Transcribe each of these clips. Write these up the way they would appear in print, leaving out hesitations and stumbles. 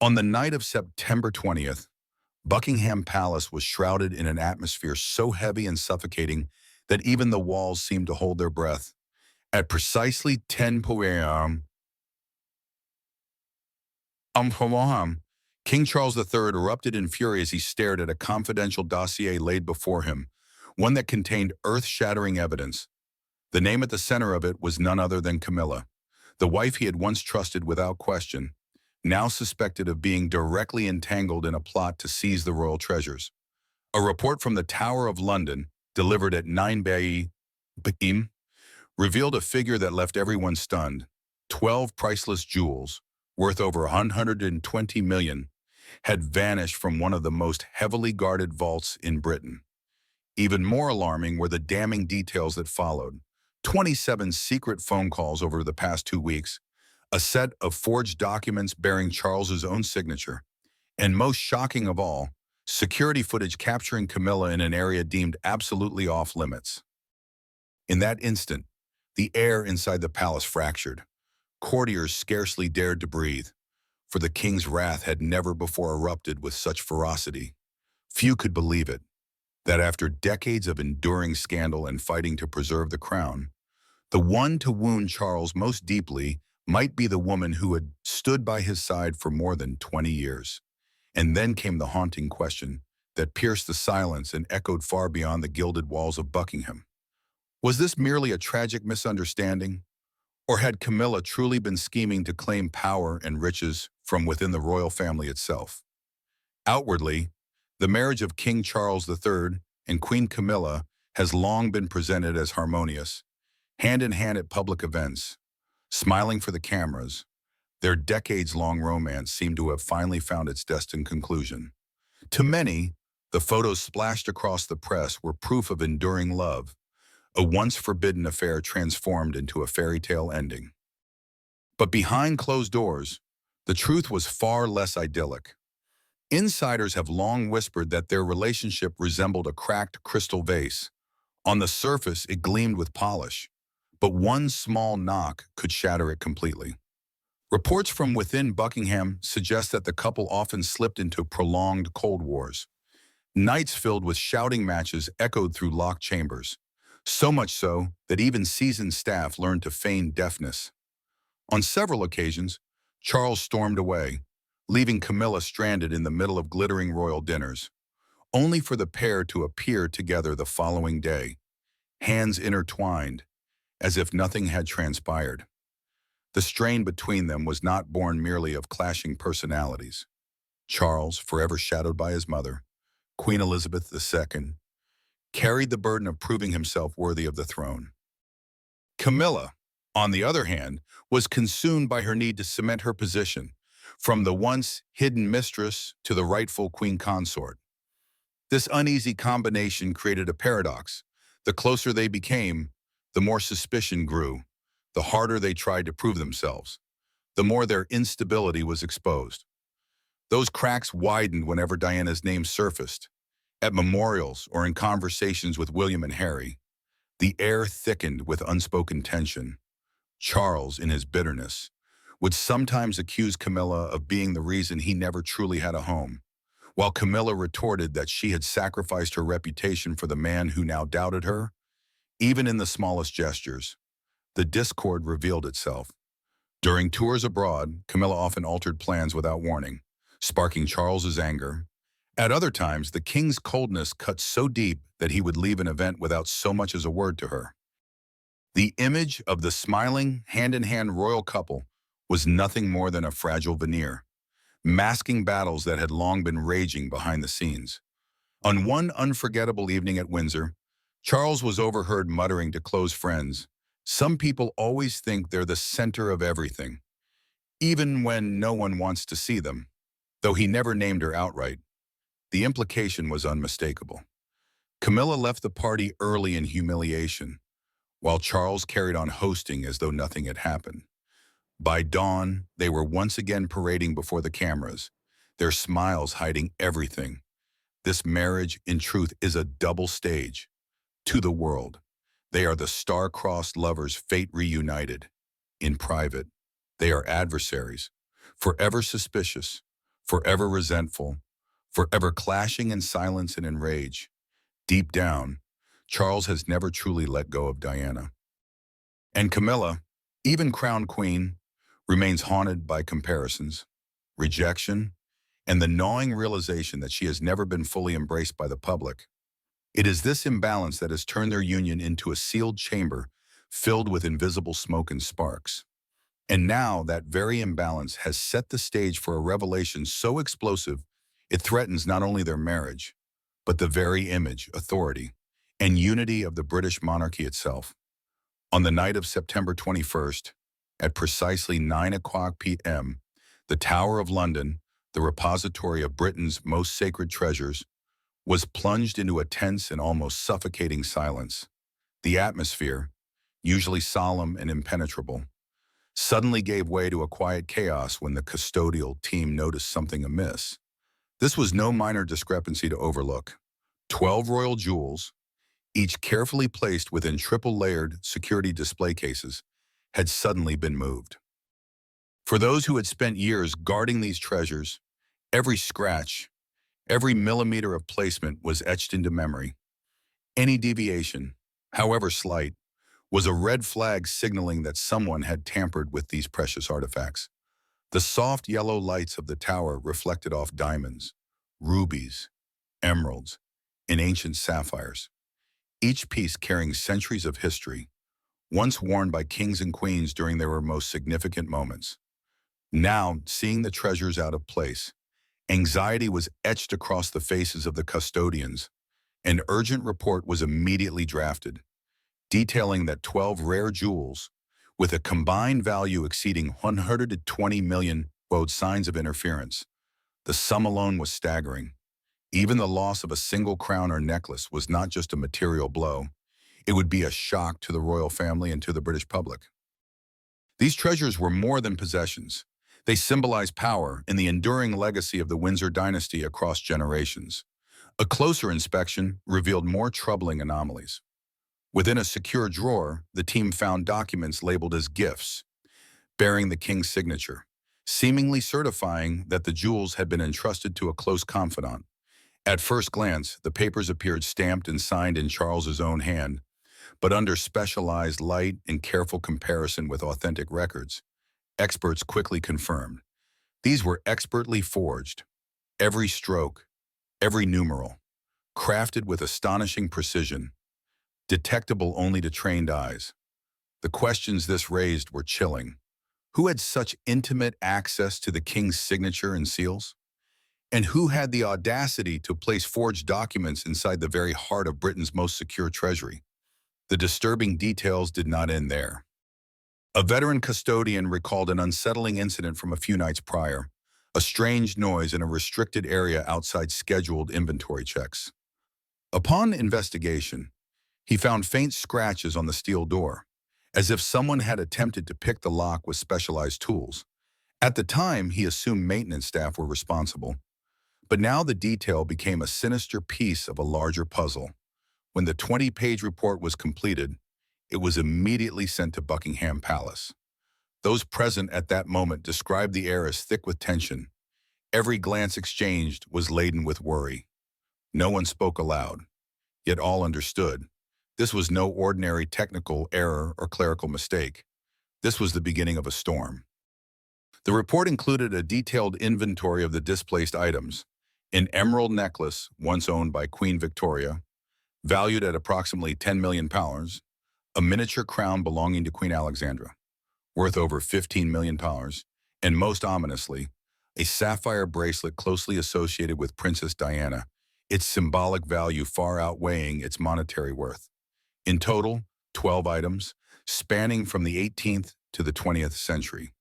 On the night of September 20th, Buckingham Palace was shrouded in an atmosphere so heavy and suffocating that even the walls seemed to hold their breath. At precisely 10 p.m., King Charles III erupted in fury as he stared at a confidential dossier laid before him, one that contained earth-shattering evidence. The name at the center of it was none other than Camilla, the wife he had once trusted without question, now suspected of being directly entangled in a plot to seize the royal treasures. A report from the Tower of London, delivered at 9 p.m., revealed a figure that left everyone stunned. 12 priceless jewels, worth over 120 million, had vanished from one of the most heavily guarded vaults in Britain. Even more alarming were the damning details that followed. 27 secret phone calls over the past 2 weeks, a set of forged documents bearing Charles's own signature, and most shocking of all, security footage capturing Camilla in an area deemed absolutely off-limits. In that instant, the air inside the palace fractured. Courtiers scarcely dared to breathe, for the king's wrath had never before erupted with such ferocity. Few could believe it, that after decades of enduring scandal and fighting to preserve the crown, the one to wound Charles most deeply might be the woman who had stood by his side for more than 20 years. And then came the haunting question that pierced the silence and echoed far beyond the gilded walls of Buckingham. Was this merely a tragic misunderstanding? Or had Camilla truly been scheming to claim power and riches from within the royal family itself? Outwardly, the marriage of King Charles III and Queen Camilla has long been presented as harmonious, hand in hand at public events, smiling for the cameras. Their decades-long romance seemed to have finally found its destined conclusion. To many, the photos splashed across the press were proof of enduring love, a once-forbidden affair transformed into a fairy tale ending. But behind closed doors, the truth was far less idyllic. Insiders have long whispered that their relationship resembled a cracked crystal vase. On the surface, it gleamed with polish, but one small knock could shatter it completely. Reports from within Buckingham suggest that the couple often slipped into prolonged Cold Wars. Nights filled with shouting matches echoed through locked chambers, so much so that even seasoned staff learned to feign deafness. On several occasions, Charles stormed away, leaving Camilla stranded in the middle of glittering royal dinners, only for the pair to appear together the following day, hands intertwined, as if nothing had transpired. The strain between them was not born merely of clashing personalities. Charles, forever shadowed by his mother, Queen Elizabeth II, carried the burden of proving himself worthy of the throne. Camilla, on the other hand, was consumed by her need to cement her position, from the once hidden mistress to the rightful queen consort. This uneasy combination created a paradox. The closer they became, the more suspicion grew. The harder they tried to prove themselves, the more their instability was exposed. Those cracks widened whenever Diana's name surfaced, at memorials or in conversations with William and Harry. The air thickened with unspoken tension. Charles, in his bitterness, would sometimes accuse Camilla of being the reason he never truly had a home, while Camilla retorted that she had sacrificed her reputation for the man who now doubted her. Even in the smallest gestures, the discord revealed itself. During tours abroad, Camilla often altered plans without warning, sparking Charles's anger. At other times, the king's coldness cut so deep that he would leave an event without so much as a word to her. The image of the smiling, hand-in-hand royal couple was nothing more than a fragile veneer, masking battles that had long been raging behind the scenes. On one unforgettable evening at Windsor, Charles was overheard muttering to close friends, "Some people always think they're the center of everything, even when no one wants to see them." Though he never named her outright, the implication was unmistakable. Camilla left the party early in humiliation, while Charles carried on hosting as though nothing had happened. By dawn, they were once again parading before the cameras, their smiles hiding everything. This marriage, in truth, is a double stage. To the world, they are the star-crossed lovers fate reunited. In private, they are adversaries, forever suspicious, Forever resentful, forever clashing in silence and in rage. Deep down, Charles has never truly let go of Diana. And Camilla, even crowned queen, remains haunted by comparisons, rejection, and the gnawing realization that she has never been fully embraced by the public. It is this imbalance that has turned their union into a sealed chamber filled with invisible smoke and sparks. And now that very imbalance has set the stage for a revelation so explosive it threatens not only their marriage, but the very image, authority, and unity of the British monarchy itself. On the night of September 21st, at precisely 9 o'clock p.m., the Tower of London, the repository of Britain's most sacred treasures, was plunged into a tense and almost suffocating silence. The atmosphere, usually solemn and impenetrable, suddenly gave way to a quiet chaos when the custodial team noticed something amiss. This was no minor discrepancy to overlook. 12 royal jewels, each carefully placed within triple-layered security display cases, had suddenly been moved. For those who had spent years guarding these treasures, every scratch, every millimeter of placement was etched into memory. Any deviation, however slight, was a red flag signaling that someone had tampered with these precious artifacts. The soft yellow lights of the tower reflected off diamonds, rubies, emeralds, and ancient sapphires, each piece carrying centuries of history, once worn by kings and queens during their most significant moments. Now, seeing the treasures out of place, anxiety was etched across the faces of the custodians. An urgent report was immediately drafted, detailing that 12 rare jewels, with a combined value exceeding 120 million, showed signs of interference. The sum alone was staggering. Even the loss of a single crown or necklace was not just a material blow. It would be a shock to the royal family and to the British public. These treasures were more than possessions. They symbolized power and the enduring legacy of the Windsor dynasty across generations. A closer inspection revealed more troubling anomalies. Within a secure drawer, the team found documents labeled as gifts, bearing the king's signature, seemingly certifying that the jewels had been entrusted to a close confidant. At first glance, the papers appeared stamped and signed in Charles's own hand, but under specialized light and careful comparison with authentic records, experts quickly confirmed these were expertly forged. Every stroke, every numeral, crafted with astonishing precision, detectable only to trained eyes. The questions this raised were chilling. Who had such intimate access to the king's signature and seals? And who had the audacity to place forged documents inside the very heart of Britain's most secure treasury? The disturbing details did not end there. A veteran custodian recalled an unsettling incident from a few nights prior, a strange noise in a restricted area outside scheduled inventory checks. Upon investigation, he found faint scratches on the steel door, as if someone had attempted to pick the lock with specialized tools. At the time, he assumed maintenance staff were responsible, but now the detail became a sinister piece of a larger puzzle. When the 20-page report was completed, it was immediately sent to Buckingham Palace. Those present at that moment described the air as thick with tension. Every glance exchanged was laden with worry. No one spoke aloud, yet all understood. This was no ordinary technical error or clerical mistake. This was the beginning of a storm. The report included a detailed inventory of the displaced items: an emerald necklace once owned by Queen Victoria, valued at approximately £10 million, a miniature crown belonging to Queen Alexandra, worth over £15 million, and most ominously, a sapphire bracelet closely associated with Princess Diana, its symbolic value far outweighing its monetary worth. In total, 12 items, spanning from the 18th to the 20th century,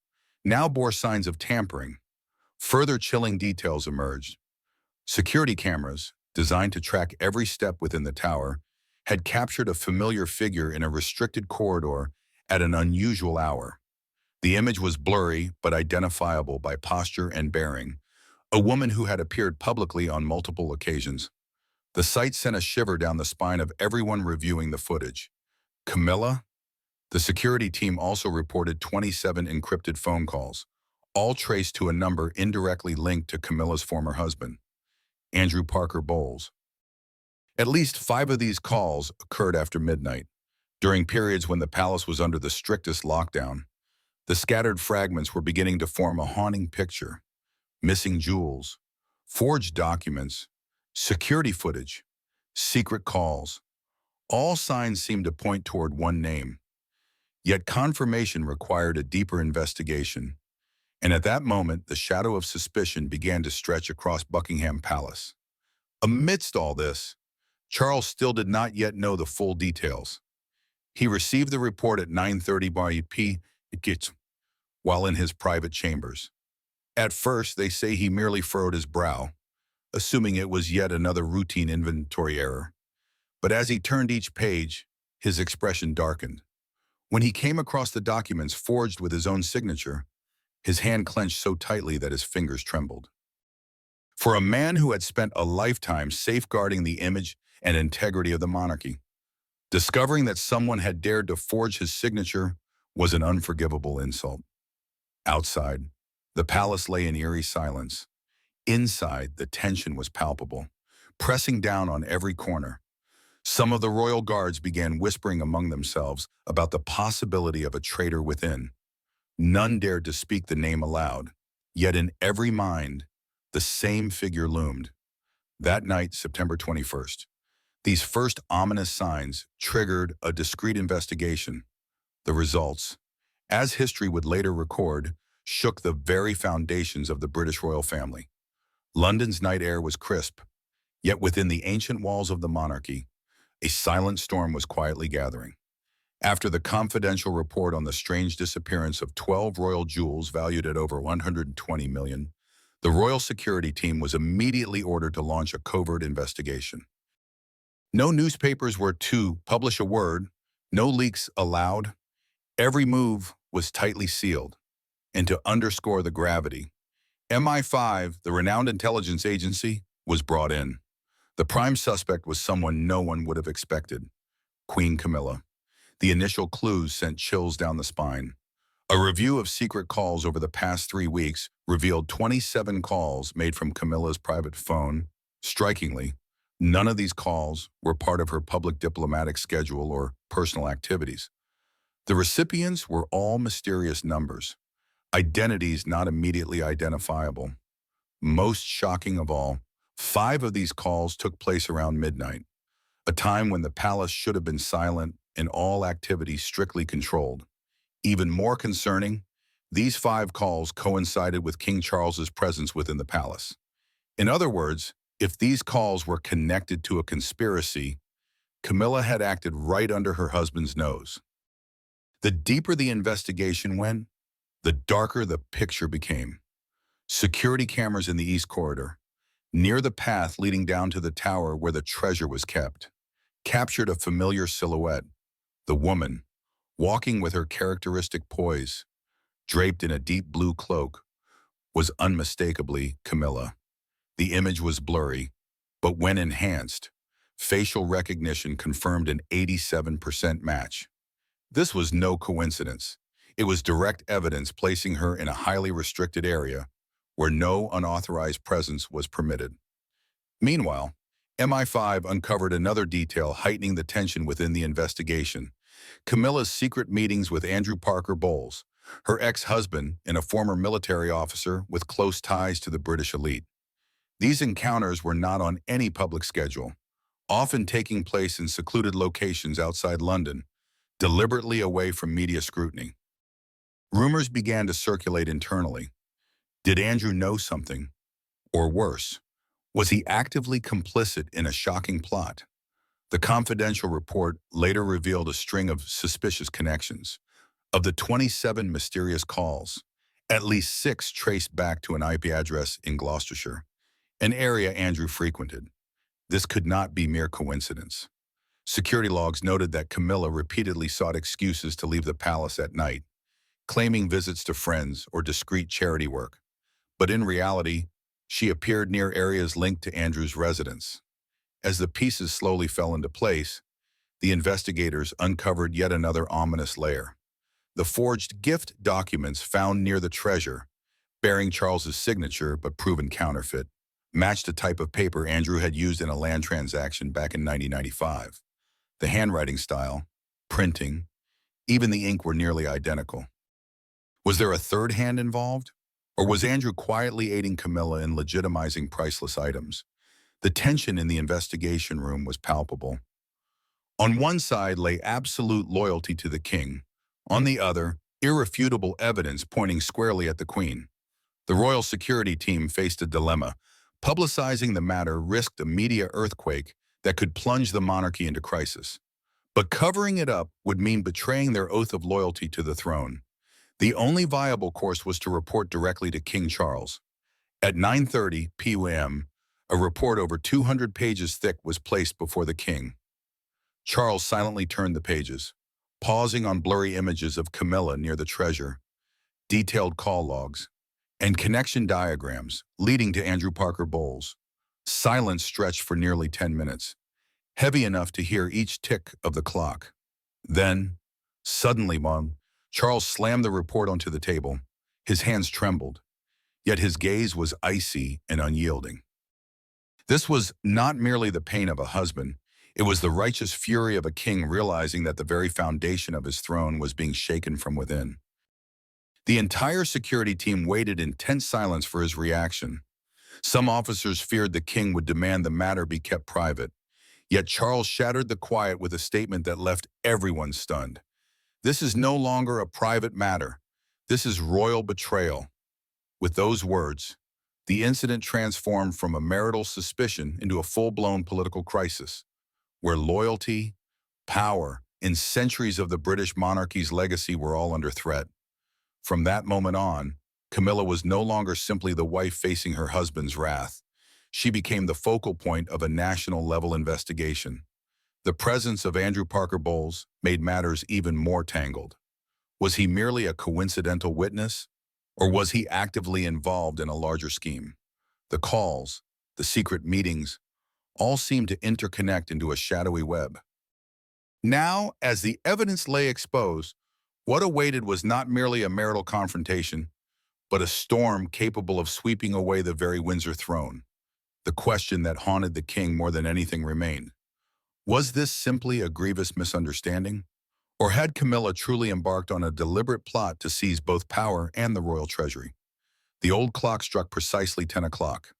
now bore signs of tampering. Further chilling details emerged. Security cameras, designed to track every step within the tower, had captured a familiar figure in a restricted corridor at an unusual hour. The image was blurry but identifiable by posture and bearing, a woman who had appeared publicly on multiple occasions. The sight sent a shiver down the spine of everyone reviewing the footage. Camilla? The security team also reported 27 encrypted phone calls, all traced to a number indirectly linked to Camilla's former husband, Andrew Parker Bowles. At least 5 of these calls occurred after midnight, during periods when the palace was under the strictest lockdown. The scattered fragments were beginning to form a haunting picture: missing jewels, forged documents, security footage, secret calls. All signs seemed to point toward one name. Yet confirmation required a deeper investigation. And at that moment, the shadow of suspicion began to stretch across Buckingham Palace. Amidst all this, Charles still did not yet know the full details. He received the report at 9:30 p.m. while in his private chambers. At first, they say he merely furrowed his brow, assuming it was yet another routine inventory error. But as he turned each page, his expression darkened. When he came across the documents forged with his own signature, his hand clenched so tightly that his fingers trembled. For a man who had spent a lifetime safeguarding the image and integrity of the monarchy, discovering that someone had dared to forge his signature was an unforgivable insult. Outside, the palace lay in eerie silence. Inside, the tension was palpable, pressing down on every corner. Some of the royal guards began whispering among themselves about the possibility of a traitor within. None dared to speak the name aloud, yet in every mind, the same figure loomed. That night, September 21st, these first ominous signs triggered a discreet investigation. The results, as history would later record, shook the very foundations of the British royal family. London's night air was crisp, yet within the ancient walls of the monarchy, a silent storm was quietly gathering. After the confidential report on the strange disappearance of 12 royal jewels valued at over 120 million, the royal security team was immediately ordered to launch a covert investigation. No newspapers were to publish a word, no leaks allowed. Every move was tightly sealed. And to underscore the gravity, MI5, the renowned intelligence agency, was brought in. The prime suspect was someone no one would have expected: Queen Camilla. The initial clues sent chills down the spine. A review of secret calls over the past 3 weeks revealed 27 calls made from Camilla's private phone. Strikingly, none of these calls were part of her public diplomatic schedule or personal activities. The recipients were all mysterious numbers, identities not immediately identifiable. Most shocking of all, 5 of these calls took place around midnight, a time when the palace should have been silent and all activity strictly controlled. Even more concerning, these 5 calls coincided with King Charles's presence within the palace. In other words, if these calls were connected to a conspiracy, Camilla had acted right under her husband's nose. The deeper the investigation went, the darker the picture became. Security cameras in the East Corridor, near the path leading down to the tower where the treasure was kept, captured a familiar silhouette: the woman, walking with her characteristic poise, draped in a deep blue cloak, was unmistakably Camilla. The image was blurry, but when enhanced, facial recognition confirmed an 87% match. This was no coincidence. It was direct evidence placing her in a highly restricted area where no unauthorized presence was permitted. Meanwhile, MI5 uncovered another detail heightening the tension within the investigation: Camilla's secret meetings with Andrew Parker Bowles, her ex-husband and a former military officer with close ties to the British elite. These encounters were not on any public schedule, often taking place in secluded locations outside London, deliberately away from media scrutiny. Rumors began to circulate internally. Did Andrew know something? Or worse, was he actively complicit in a shocking plot? The confidential report later revealed a string of suspicious connections. Of the 27 mysterious calls, at least 6 traced back to an IP address in Gloucestershire, an area Andrew frequented. This could not be mere coincidence. Security logs noted that Camilla repeatedly sought excuses to leave the palace at night, claiming visits to friends or discreet charity work. But in reality, she appeared near areas linked to Andrew's residence. As the pieces slowly fell into place, the investigators uncovered yet another ominous layer. The forged gift documents found near the treasure bearing Charles's signature but proven counterfeit, matched a type of paper Andrew had used in a land transaction back in 1995. The handwriting style, printing, even the ink were nearly identical. Was there a third hand involved? Or was Andrew quietly aiding Camilla in legitimizing priceless items? The tension in the investigation room was palpable. On one side lay absolute loyalty to the king. On the other, irrefutable evidence pointing squarely at the queen. The royal security team faced a dilemma. Publicizing the matter risked a media earthquake that could plunge the monarchy into crisis. But covering it up would mean betraying their oath of loyalty to the throne. The only viable course was to report directly to King Charles. At 9:30 p.m., a report over 200 pages thick was placed before the king. Charles silently turned the pages, pausing on blurry images of Camilla near the treasure, detailed call logs, and connection diagrams leading to Andrew Parker Bowles. Silence stretched for nearly 10 minutes, heavy enough to hear each tick of the clock. Then, suddenly, Charles slammed the report onto the table. His hands trembled, yet his gaze was icy and unyielding. This was not merely the pain of a husband, it was the righteous fury of a king realizing that the very foundation of his throne was being shaken from within. The entire security team waited in tense silence for his reaction. Some officers feared the king would demand the matter be kept private, yet Charles shattered the quiet with a statement that left everyone stunned. This is no longer a private matter. This is royal betrayal. With those words, the incident transformed from a marital suspicion into a full-blown political crisis, where loyalty, power, and centuries of the British monarchy's legacy were all under threat. From that moment on, Camilla was no longer simply the wife facing her husband's wrath. She became the focal point of a national-level investigation. The presence of Andrew Parker Bowles made matters even more tangled. Was he merely a coincidental witness, or was he actively involved in a larger scheme? The calls, the secret meetings, all seemed to interconnect into a shadowy web. Now, as the evidence lay exposed, what awaited was not merely a marital confrontation, but a storm capable of sweeping away the very Windsor throne. The question that haunted the king more than anything remained. Was this simply a grievous misunderstanding? Or had Camilla truly embarked on a deliberate plot to seize both power and the royal treasury? The old clock struck precisely 10 o'clock.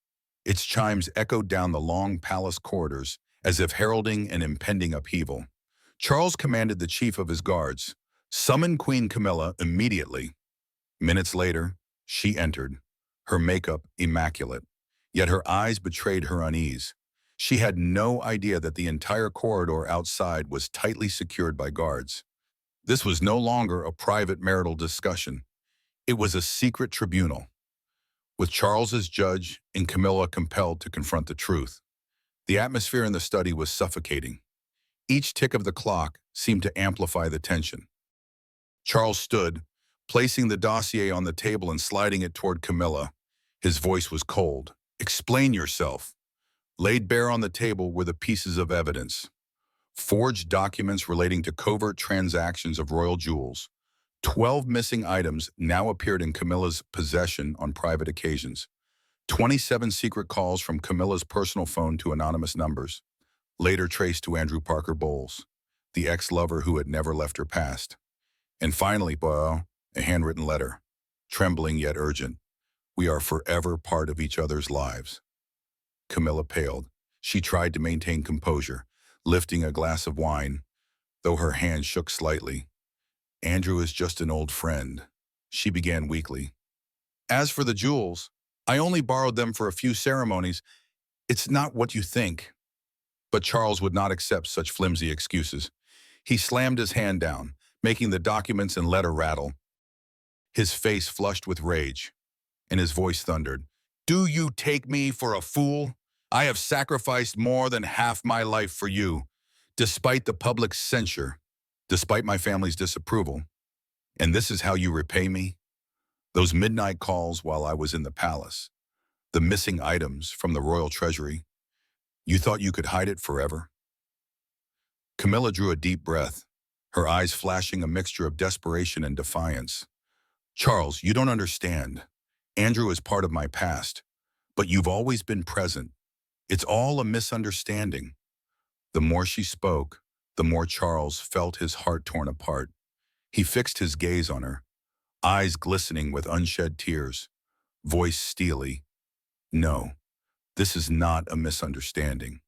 Its chimes echoed down the long palace corridors as if heralding an impending upheaval. Charles commanded the chief of his guards, "Summon Queen Camilla immediately." Minutes later, she entered, her makeup immaculate, yet her eyes betrayed her unease. She had no idea that the entire corridor outside was tightly secured by guards. This was no longer a private marital discussion. It was a secret tribunal, with Charles as judge and Camilla compelled to confront the truth. The atmosphere in the study was suffocating. Each tick of the clock seemed to amplify the tension. Charles stood, placing the dossier on the table and sliding it toward Camilla. His voice was cold. "Explain yourself." Laid bare on the table were the pieces of evidence. Forged documents relating to covert transactions of royal jewels. 12 missing items now appeared in Camilla's possession on private occasions. 27 secret calls from Camilla's personal phone to anonymous numbers, later traced to Andrew Parker Bowles, the ex-lover who had never left her past. And finally, a handwritten letter, trembling yet urgent. "We are forever part of each other's lives." Camilla paled. She tried to maintain composure, lifting a glass of wine, though her hand shook slightly. "Andrew is just an old friend," she began weakly. "As for the jewels, I only borrowed them for a few ceremonies. It's not what you think." But Charles would not accept such flimsy excuses. He slammed his hand down, making the documents and letter rattle. His face flushed with rage, and his voice thundered. "Do you take me for a fool? I have sacrificed more than half my life for you, despite the public's censure, despite my family's disapproval. And this is how you repay me? Those midnight calls while I was in the palace, the missing items from the royal treasury. You thought you could hide it forever?" Camilla drew a deep breath, her eyes flashing a mixture of desperation and defiance. "Charles, you don't understand. Andrew is part of my past, but you've always been present. It's all a misunderstanding." The more she spoke, the more Charles felt his heart torn apart. He fixed his gaze on her, eyes glistening with unshed tears, voice steely. "No, this is not a misunderstanding.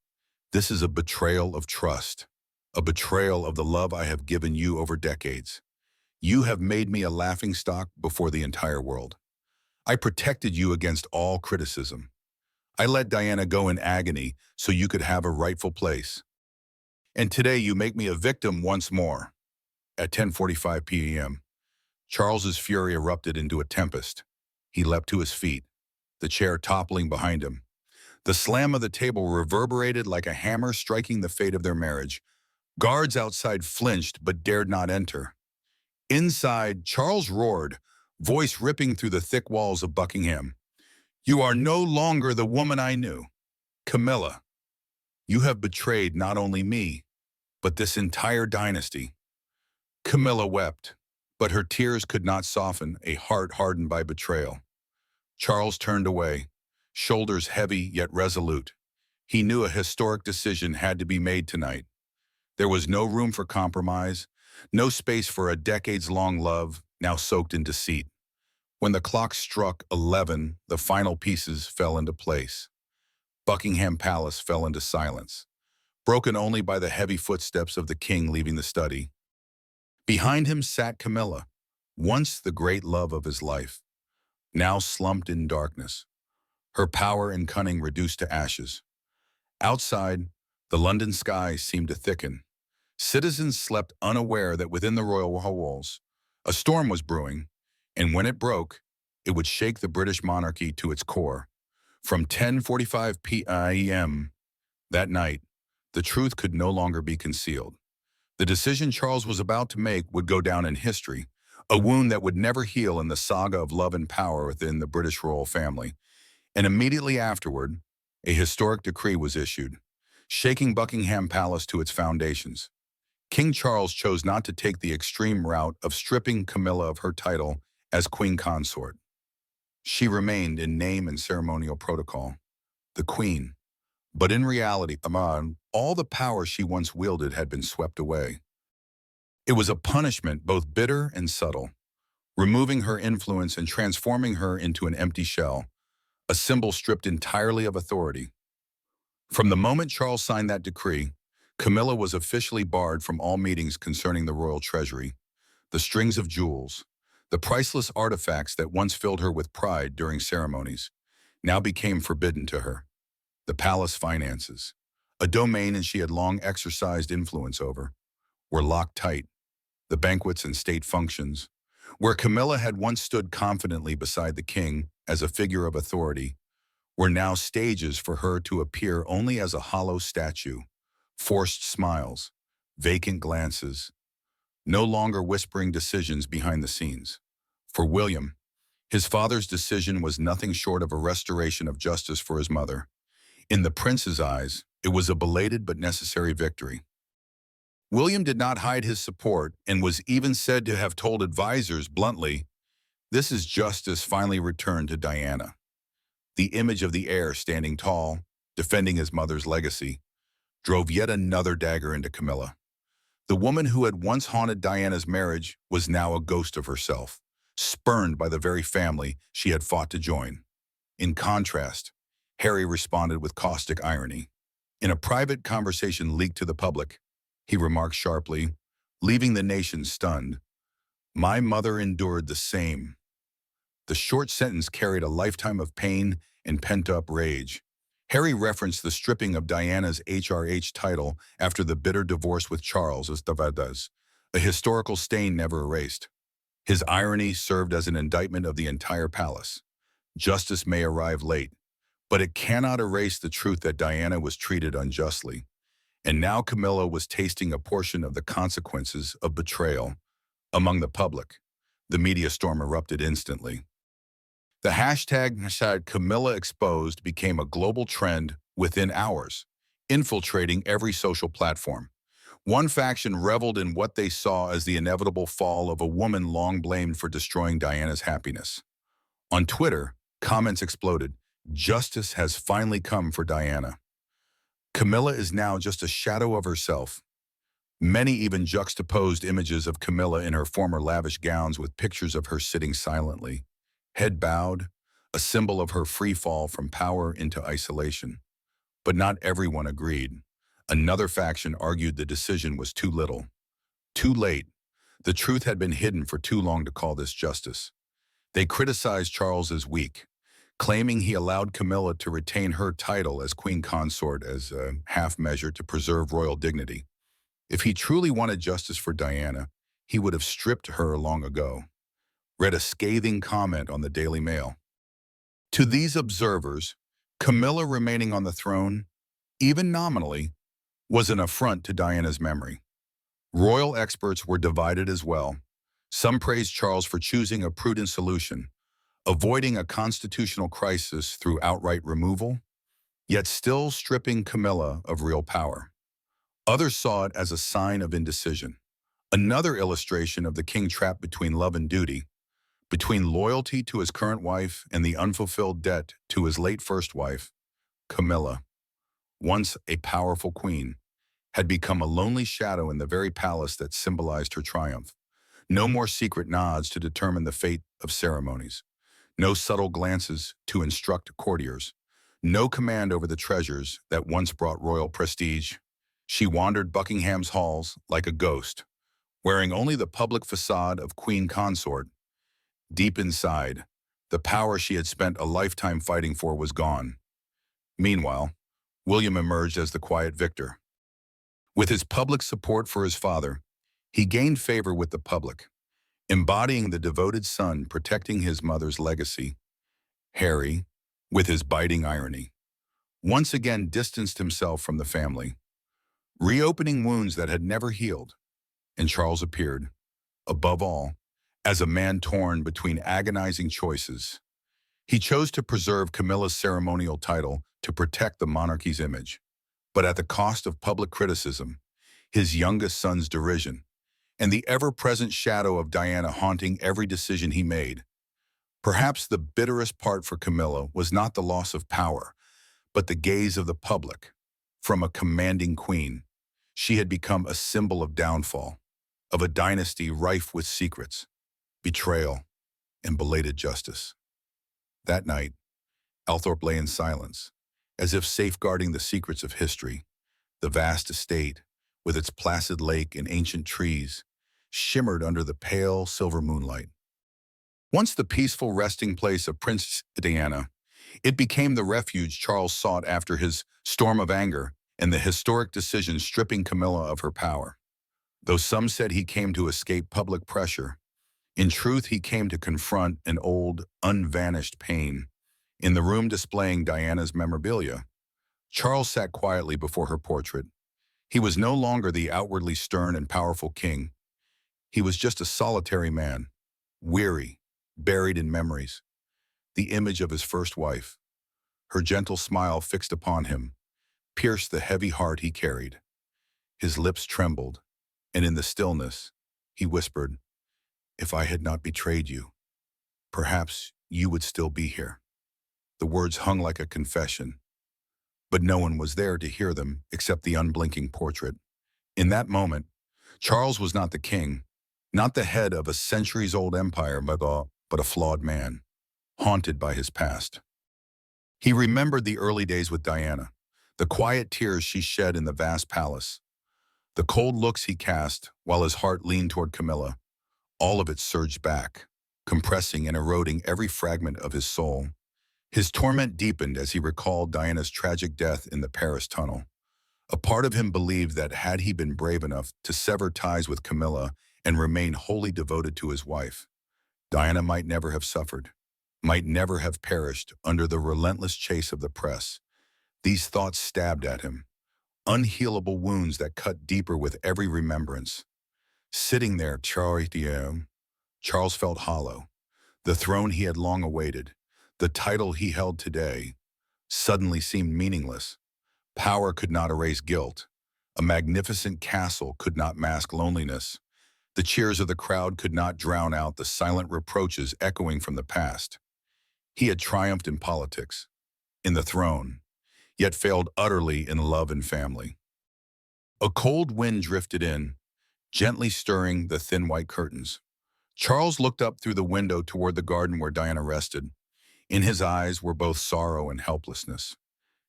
This is a betrayal of trust, a betrayal of the love I have given you over decades. You have made me a laughingstock before the entire world. I protected you against all criticism. I let Diana go in agony so you could have a rightful place. And today you make me a victim once more." At 10:45 p.m., Charles's fury erupted into a tempest. He leapt to his feet, the chair toppling behind him. The slam of the table reverberated like a hammer striking the fate of their marriage. Guards outside flinched but dared not enter. Inside, Charles roared, voice ripping through the thick walls of Buckingham. "You are no longer the woman I knew. Camilla, you have betrayed not only me, but this entire dynasty." Camilla wept, but her tears could not soften a heart hardened by betrayal. Charles turned away, shoulders heavy yet resolute. He knew a historic decision had to be made tonight. There was no room for compromise, no space for a decades-long love now soaked in deceit. When the clock struck 11, the final pieces fell into place. Buckingham Palace fell into silence, broken only by the heavy footsteps of the king leaving the study. Behind him sat Camilla, once the great love of his life, now slumped in darkness, her power and cunning reduced to ashes. Outside, the London sky seemed to thicken. Citizens slept unaware that within the royal walls, a storm was brewing, and when it broke, it would shake the British monarchy to its core. From 10:45 p.m. that night, the truth could no longer be concealed. The decision Charles was about to make would go down in history, a wound that would never heal in the saga of love and power within the British royal family. And immediately afterward, a historic decree was issued, shaking Buckingham Palace to its foundations. King Charles chose not to take the extreme route of stripping Camilla of her title as queen consort. She remained in name and ceremonial protocol, the queen, but in reality, all the power she once wielded had been swept away. It was a punishment both bitter and subtle, removing her influence and transforming her into an empty shell, a symbol stripped entirely of authority. From the moment Charles signed that decree, Camilla was officially barred from all meetings concerning the royal treasury. The strings of jewels, the priceless artifacts that once filled her with pride during ceremonies, now became forbidden to her. The palace finances, a domain she had long exercised influence over, were locked tight. The banquets and state functions, where Camilla had once stood confidently beside the king as a figure of authority, were now stages for her to appear only as a hollow statue, forced smiles, vacant glances, no longer whispering decisions behind the scenes. For William, his father's decision was nothing short of a restoration of justice for his mother. In the prince's eyes, it was a belated but necessary victory. William did not hide his support and was even said to have told advisors bluntly, "This is justice finally returned to Diana." The image of the heir standing tall, defending his mother's legacy, drove yet another dagger into Camilla. The woman who had once haunted Diana's marriage was now a ghost of herself, spurned by the very family she had fought to join. In contrast, Harry responded with caustic irony. In a private conversation leaked to the public, he remarked sharply, leaving the nation stunned, "My mother endured the same." The short sentence carried a lifetime of pain and pent-up rage. Harry referenced the stripping of Diana's HRH title after the bitter divorce with Charles as Davadas, a historical stain never erased. His irony served as an indictment of the entire palace. Justice may arrive late, but it cannot erase the truth that Diana was treated unjustly. And now Camilla was tasting a portion of the consequences of betrayal. Among the public, the media storm erupted instantly. The hashtag Camilla Exposed became a global trend within hours, infiltrating every social platform. One faction reveled in what they saw as the inevitable fall of a woman long blamed for destroying Diana's happiness. On Twitter, Comments exploded. Justice has finally come for Diana. Camilla is now just a shadow of herself. Many even juxtaposed images of Camilla in her former lavish gowns with pictures of her sitting silently, head bowed, a symbol of her free fall from power into isolation. But not everyone agreed. Another faction argued the decision was too little. Too late. The truth had been hidden for too long to call this justice. They criticized Charles as weak, claiming he allowed Camilla to retain her title as queen consort as a half measure to preserve royal dignity. If he truly wanted justice for Diana, he would have stripped her long ago. Read a scathing comment on the Daily Mail. To these observers, Camilla remaining on the throne, even nominally, was an affront to Diana's memory. Royal experts were divided as well. Some praised Charles for choosing a prudent solution, avoiding a constitutional crisis through outright removal, yet still stripping Camilla of real power. Others saw it as a sign of indecision, another illustration of the king trapped between love and duty, between loyalty to his current wife and the unfulfilled debt to his late first wife. Camilla, once a powerful queen, had become a lonely shadow in the very palace that symbolized her triumph. No more secret nods to determine the fate of ceremonies. No subtle glances to instruct courtiers. No command over the treasures that once brought royal prestige. She wandered Buckingham's halls like a ghost, wearing only the public facade of queen consort. Deep inside, the power she had spent a lifetime fighting for was gone. Meanwhile, William emerged as the quiet victor. With his public support for his father, he gained favor with the public, embodying the devoted son protecting his mother's legacy. Harry, with his biting irony, once again distanced himself from the family, reopening wounds that had never healed. And Charles appeared, above all, as a man torn between agonizing choices. He chose to preserve Camilla's ceremonial title to protect the monarchy's image, but at the cost of public criticism, his youngest son's derision, and the ever-present shadow of Diana haunting every decision he made. Perhaps the bitterest part for Camilla was not the loss of power, but the gaze of the public. From a commanding queen, she had become a symbol of downfall, of a dynasty rife with secrets, betrayal, and belated justice. That night, Althorp lay in silence, as if safeguarding the secrets of history. The vast estate, with its placid lake and ancient trees, shimmered under the pale silver moonlight. Once the peaceful resting place of Princess Diana, it became the refuge Charles sought after his storm of anger and the historic decision stripping Camilla of her power. Though some said he came to escape public pressure, in truth he came to confront an old, unvanished pain. In the room displaying Diana's memorabilia, Charles sat quietly before her portrait. He was no longer the outwardly stern and powerful king. He was just a solitary man, weary, buried in memories. The image of his first wife, her gentle smile fixed upon him, pierced the heavy heart he carried. His lips trembled, and in the stillness, he whispered, "If I had not betrayed you, perhaps you would still be here." The words hung like a confession, but no one was there to hear them except the unblinking portrait. In that moment, Charles was not the king, not the head of a centuries-old empire, but a flawed man, haunted by his past. He remembered the early days with Diana, the quiet tears she shed in the vast palace, the cold looks he cast while his heart leaned toward Camilla. All of it surged back, compressing and eroding every fragment of his soul. His torment deepened as he recalled Diana's tragic death in the Paris tunnel. A part of him believed that had he been brave enough to sever ties with Camilla and remain wholly devoted to his wife, Diana might never have suffered, might never have perished under the relentless chase of the press. These thoughts stabbed at him, unhealable wounds that cut deeper with every remembrance. Sitting there, Charles felt hollow. The throne he had long awaited, the title he held today, suddenly seemed meaningless. Power could not erase guilt. A magnificent castle could not mask loneliness. The cheers of the crowd could not drown out the silent reproaches echoing from the past. He had triumphed in politics, in the throne, yet failed utterly in love and family. A cold wind drifted in, gently stirring the thin white curtains. Charles looked up through the window toward the garden where Diana rested. In his eyes were both sorrow and helplessness.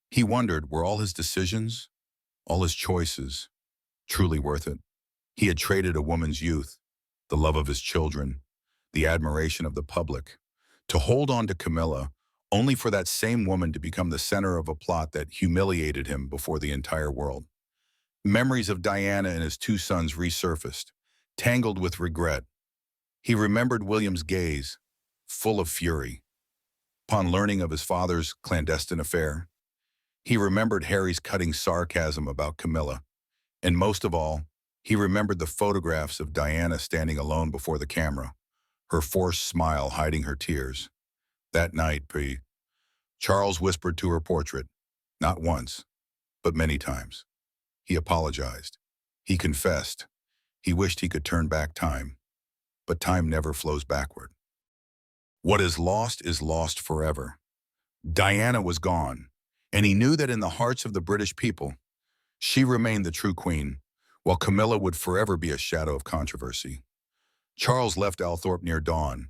He wondered, were all his decisions, all his choices, truly worth it? He had traded a woman's youth, the love of his children, the admiration of the public, to hold on to Camilla, only for that same woman to become the center of a plot that humiliated him before the entire world. Memories of Diana and his two sons resurfaced, tangled with regret. He remembered William's gaze, full of fury, upon learning of his father's clandestine affair. He remembered Harry's cutting sarcasm about Camilla, and most of all, he remembered the photographs of Diana standing alone before the camera, her forced smile hiding her tears. That night, Charles whispered to her portrait, not once, but many times. He apologized. He confessed. He wished he could turn back time, but time never flows backward. What is lost forever. Diana was gone, and he knew that in the hearts of the British people, she remained the true queen, while Camilla would forever be a shadow of controversy. Charles left Althorpe near dawn,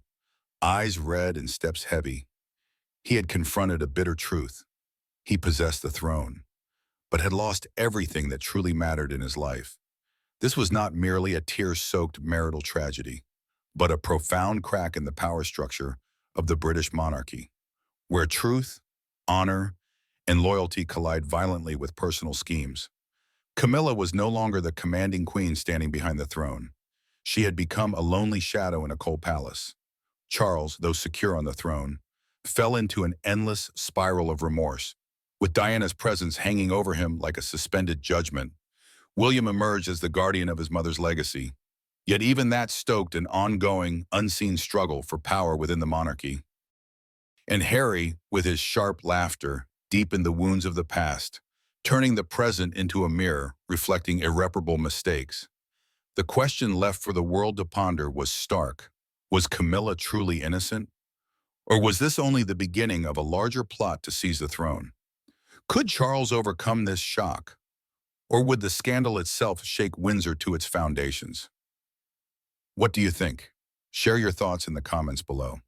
eyes red and steps heavy. He had confronted a bitter truth. He possessed the throne, but had lost everything that truly mattered in his life. This was not merely a tear-soaked marital tragedy, but a profound crack in the power structure of the British monarchy, where truth, honor, and loyalty collide violently with personal schemes. Camilla was no longer the commanding queen standing behind the throne. She had become a lonely shadow in a cold palace. Charles, though secure on the throne, fell into an endless spiral of remorse. With Diana's presence hanging over him like a suspended judgment, William emerged as the guardian of his mother's legacy. Yet even that stoked an ongoing, unseen struggle for power within the monarchy. And Harry, with his sharp laughter, deepened the wounds of the past, turning the present into a mirror reflecting irreparable mistakes. The question left for the world to ponder was stark. Was Camilla truly innocent? Or was this only the beginning of a larger plot to seize the throne? Could Charles overcome this shock? Or would the scandal itself shake Windsor to its foundations? What do you think? Share your thoughts in the comments below.